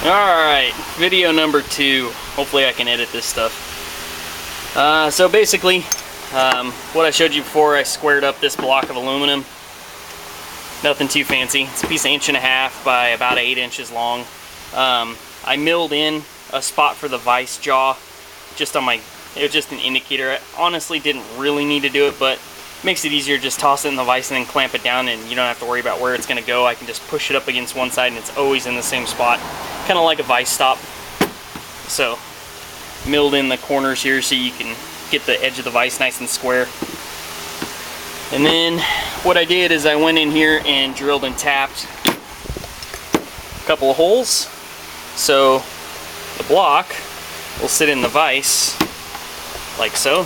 Alright, video number 2. Hopefully I can edit this stuff. So basically, what I showed you before, I squared up this block of aluminum. Nothing too fancy. It's a piece of 1.5 inch by about 8 inches long. I milled in a spot for the vise jaw just on my, it was just an indicator. I honestly didn't really need to do it, but it makes it easier. Just toss it in the vise and then clamp it down, and you don't have to worry about where it's going to go. I can just push it up against one side and it's always in the same spot. Kind of like a vise stop. So, milled in the corners here so you can get the edge of the vise nice and square. And then what I did is I went in here and drilled and tapped a couple of holes. So the block will sit in the vise like so.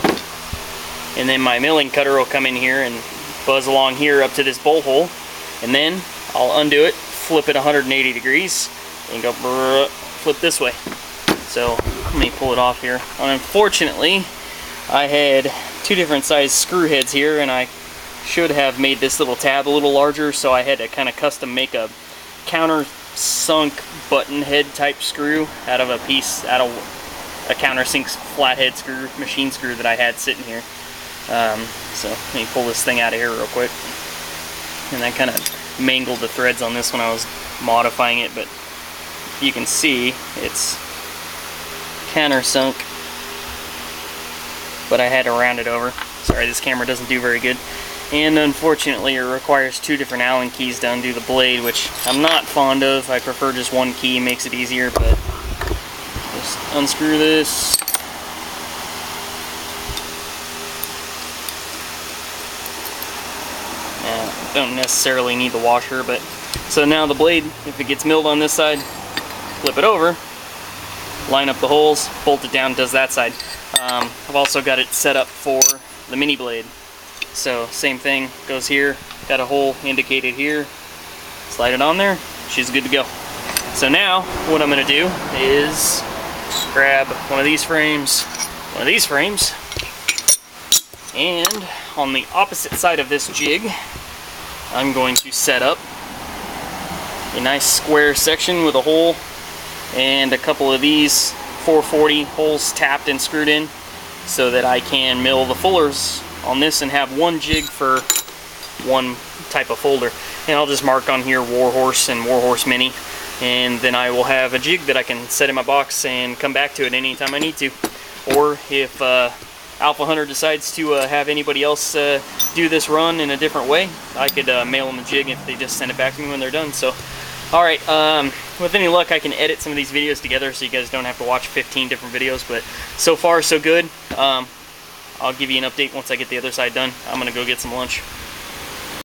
And then my milling cutter will come in here and buzz along here up to this bowl hole. And then I'll undo it, flip it 180 degrees, and go flip this way. So let me pull it off here. Unfortunately, I had 2 different size screw heads here, and I should have made this little tab a little larger, so I had to kind of custom make a countersunk button head type screw out of a countersink flathead screw, machine screw that I had sitting here. So let me pull this thing out of here real quick. And I kind of mangled the threads on this when I was modifying it, but you can see it's countersunk, but I had to round it over. Sorry, this camera doesn't do very good. And unfortunately, it requires 2 different Allen keys to undo the blade, which I'm not fond of. I prefer just one key, makes it easier, but just unscrew this. Now, don't necessarily need the washer, but so now the blade, if it gets milled on this side, flip it over, line up the holes, bolt it down, does that side. I've also got it set up for the mini blade. So same thing, goes here, got a hole indicated here, slide it on there, she's good to go. So now what I'm going to do is grab one of these frames, and on the opposite side of this jig, I'm going to set up a nice square section with a hole and a couple of these 440 holes tapped and screwed in so that I can mill the fullers on this and have one jig for one type of folder. And I'll just mark on here Warhorse and Warhorse Mini, and then I will have a jig that I can set in my box and come back to it anytime I need to. Or if Alpha Hunter decides to have anybody else do this run in a different way, I could mail them a jig if they just send it back to me when they're done. So alright, with any luck I can edit some of these videos together so you guys don't have to watch 15 different videos, but so far so good. I'll give you an update once I get the other side done. I'm gonna go get some lunch.